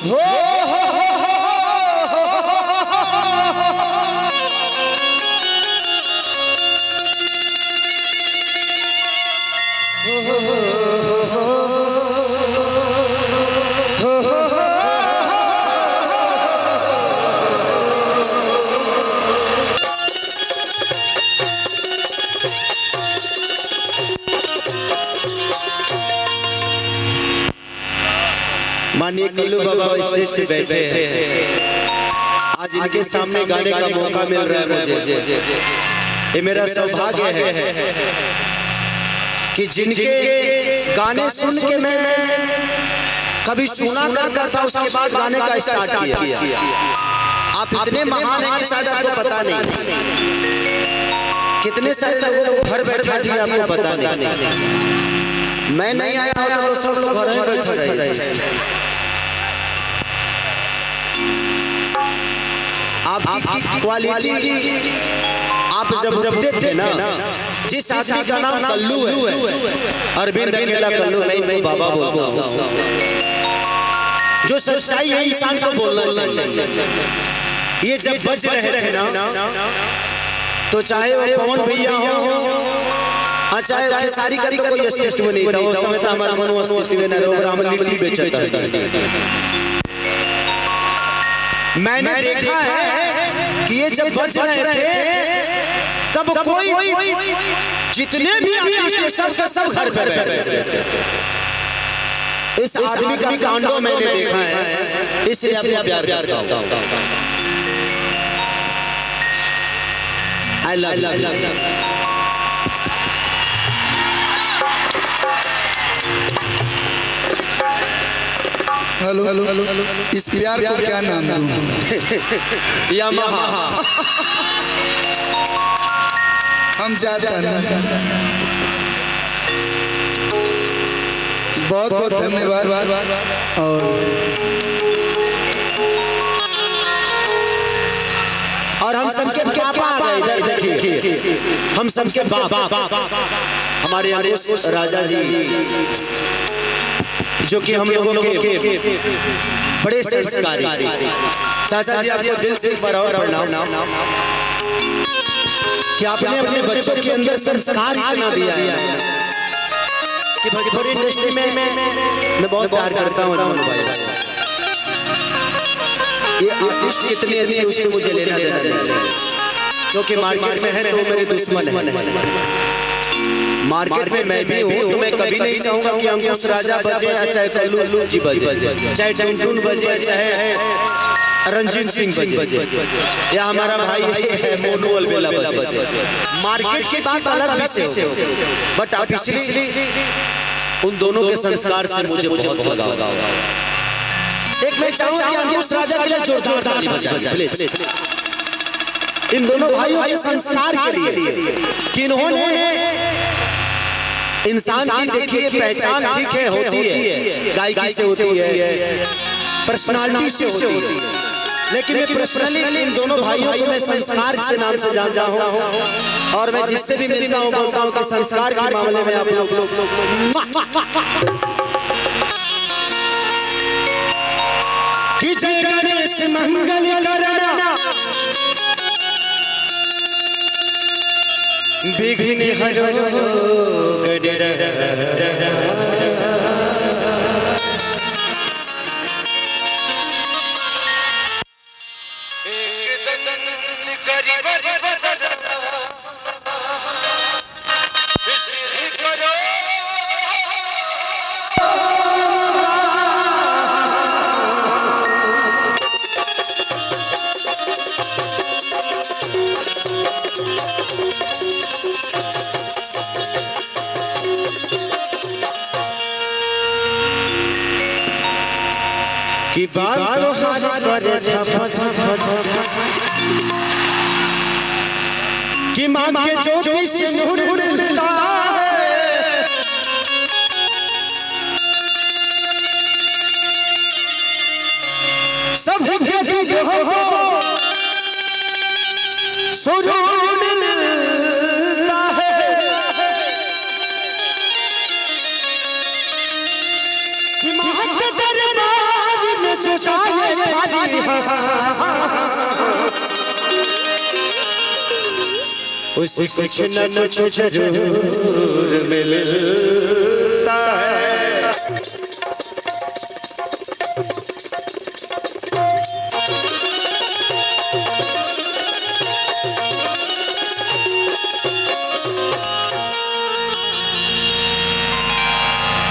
हो माननीय कल्लू बाबा स्टेज पे बैठे हैं। आज इनके सामने गाने का मौका मिल रहा है मुझे। ये मेरा सौभाग्य है कि जिनके गाने सुन के मैं कभी सुना करता था, उसके बाद गाने का स्टार्ट किया। आप इतने महान हैं कि शायद आपको पता नहीं, कितने सारे लोगों को घर बैठा दिया आपको पता नहीं। मैं नहीं आया होता तो सब लोग घर में बैठे रहे। आपकी क्वालिटी आप जब जबते थे ना, जिस आदमी का नाम कल्लू है, अरविंद अकेला कल्लू, मैं इनको बाबा बोलता हूँ। जो सच्चाई है इंसान को बोलना चाहिए। ये जब बज रहे थे ना, तो चाहे वो पवन भैया हो, चाहे सारी का तो कोई अस्तित्व नहीं था। उस समय तो हमारा मन अस्तित्व न रहो, हम लिट्टी बेचता था। मैंने देखा है कि ये जब बज रहे थे तब कोई जितने भी आर्टिस्ट सब घर पे बैठे। इस आदमी का कांडो मैंने देखा है, इसलिए आपको प्यार करता हूं। I love you. Hello hello hello, इस प्यार को क्या नाम दूं? यामाहा। हम जाते हैं। बहुत बहुत धन्यवाद। और हम सबके पापा आ गए इधर देखिए, हम सबके बाप हमारे राजा जी, जो कि हम लोगों के बड़े संस्कारी। चाचा जी, आपको दिल से एक बार और प्रणाम कि आपने अपने बच्चों के अंदर संस्कार इतना दिया है कि भोजपुरी इंडस्ट्री में मैं बहुत प्यार करता हूँ। ये आर्टिस्ट कितने अच्छे, उससे मुझे लेना देना नहीं, क्योंकि मार्केट में है तो मेरे दुश्मन है। मार्केट में मैं भी हूँ, तो मैं कभी नहीं चाहूंगा कि अंकुश राजा बजे, चाहे कल्लू जी बजे, चाहे टुनटुन बजे, चाहे रंजीत सिंह बजे, या हमारा भाई है मोनू अलबेला बजे। मार्केट की बात अलग विषय हो, बट आप इसलिए उन दोनों के संस्कार से मुझे बहुत लगाव। एक मैं चाहूंगा कि अंकुश राजा के लिए जोरदार ताली बजाएं प्लीज, इन दोनों भाइयों के संस्कार के लिए कि इन्होंने इंसान की देखिए पहचान ठीक है होती है, गायकी से होती है, पर्सनालिटी से होती है, लेकिन मैं पर्सनली इन दोनों भाइयों को मैं संस्कार के नाम से जानता हूं। और मैं जिससे भी मिलता हूं बोलता हूं कि संस्कार के मामले में आप लोग कि जय गणेश मंगल करना, विघ्न हरो की बात तो हाथ करे कि मां के ज्योति से नूर उड़ता है, सब के दिल हो सुरूर मिलता है। कि मां के दरबार में जो उसे कुछ न कुछ जरूर मिलता है।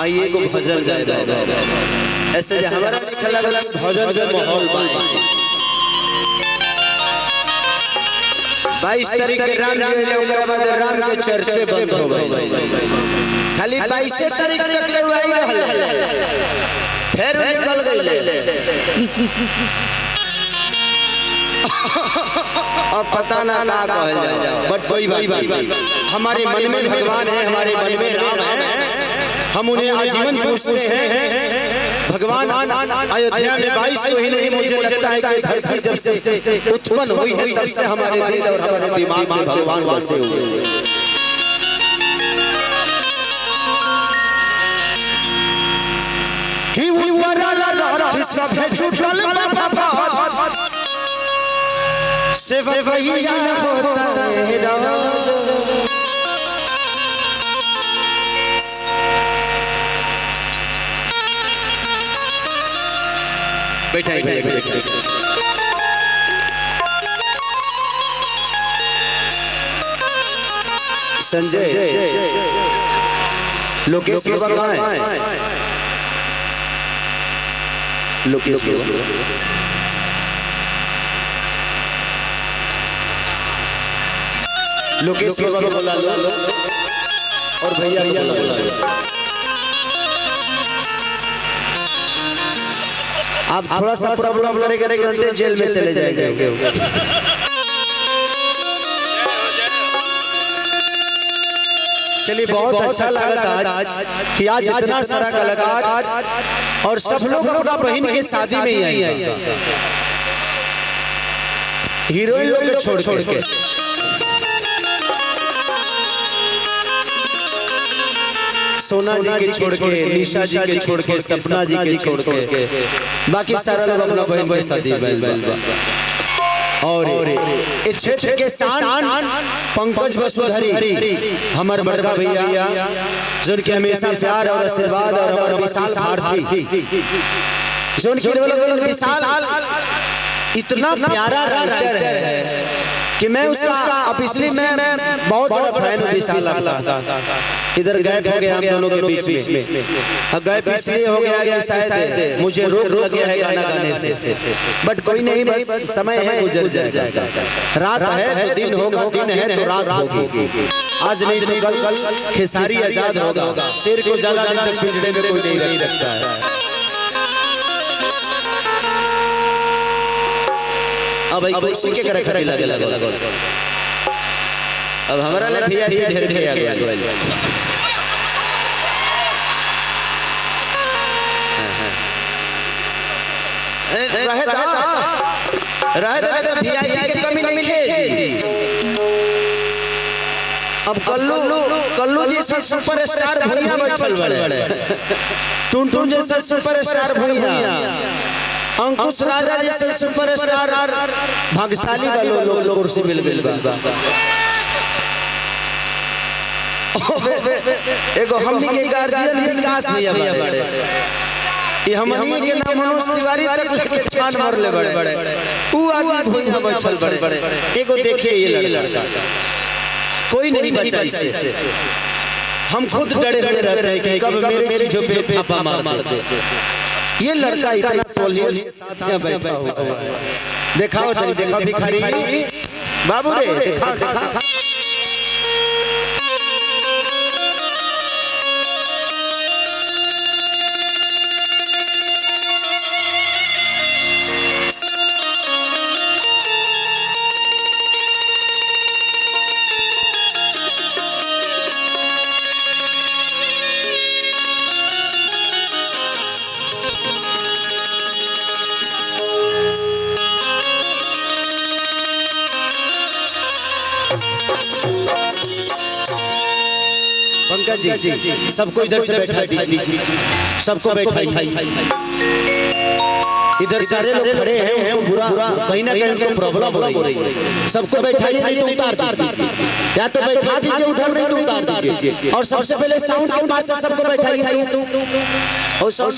आइए को भजन ज्यादा ऐसे हमारा लिखा लगा भजन का माहौल 22 तारीख के राम जी ओकरा बाद राम के चर्चे बंद हो गए। खाली 22 तारीख तक ले आई रहल फिर निकल गई। अब पता ना का कहल जाए बट कोई बात नहीं। हमारे मन में भगवान है, हमारे मन में राम है, हम उन्हें आजीवन पूछते हैं। भगवान अयोध्या में 22 को ही नहीं, मुझे लगता है कि धरती जब से उत्पन्न हुई है तब से हमारे दिल और हमारे दिमाग में भगवान बसे हुए हैं। कि सब है छूटल बाबा से वही होता है राज। बैठा संजय लोकेश बाबा कहाँ है? लोकेश बाबा को बुला लो और भैया को बुला लो। आप थोड़ा सा प्रॉब्लम करेंगे जेल में चले जाएंगे। चलिए बहुत अच्छा लगा आज कि आज इतना सारा कलाकार और सब लोग अपना बहन के शादी में ही आए। हीरोइन लोग को छोड़ के सोना जी के छोड़ के, निशा जी के छोड़ के, सपना जी के छोड़ के बाकी सारा लोग अपना बहन के शादी में। और इस क्षेत्र के शान पंकज वसुधरी हमारे बड़का भैया जिनके हमेशा प्यार और आशीर्वाद और हमारे विशाल भारती जिनके विशाल इतना प्यारा राइटर है कि मैं उसका अब इसलिए मैं बहुत बड़ा फैन हूँ विशाल का। इधर गायब हो गया हम दोनों के बीच में। गायब इसलिए हो गया कि शायद मुझे रोक लग गया है गाना गाने से, बट कोई नहीं, बस समय है गुजर जाएगा। रात है तो दिन होगा, दिन है तो रात होगी। आज नहीं तो कल खेसारी आजाद होगा। शेर को ज्यादा दिन तक पिंजरे में कोई नहीं रख सकता है। अब कुर्सी के करे खड़ी लगे अब हमारा ले वीआईपी ढेर ढेर आ गया। रहे वीआईपी की कमी नहीं है। अब कल्लू जैसे सुपरस्टार भैया बैठल बड़े, टुनटुन जैसे सुपरस्टार भैया, अंकुश राजा जैसे सुपरस्टार भाग्यशाली वालों लोग कुर्सी मिल बा। एगो हमनी के गार्जियन विकास भैया बड़े, ये हमनी के नाम मनोज तिवारी तक लेके छान मार ले बड़े। ऊ आदमी भैया बैठल बड़े। एगो देखिए ये लड़का कोई नहीं बचा इससे। हम खुद डरे हुए रहते हैं कि कब मेरे चीजों पे थापा मार दे। ये लड़का इतना सोलिए साथ में बैठा हुआ है। दिखाओ तेरी, देखा भिखारी बाबू रे, देखा पंकज जी सबको इधर से बैठा दीजिए, सबको बैठाइए। इधर सारे लोग खड़े हैं, उनको बुरा कहीं ना कहीं उनको प्रॉब्लम हो रही है। सबको बैठाइए, नहीं तो उतार दीजिए, या तो बैठा दीजिए उधर, नहीं तो उतार दीजिए। और सबसे पहले साउंड के पास से सबको बैठाइए। और साउंड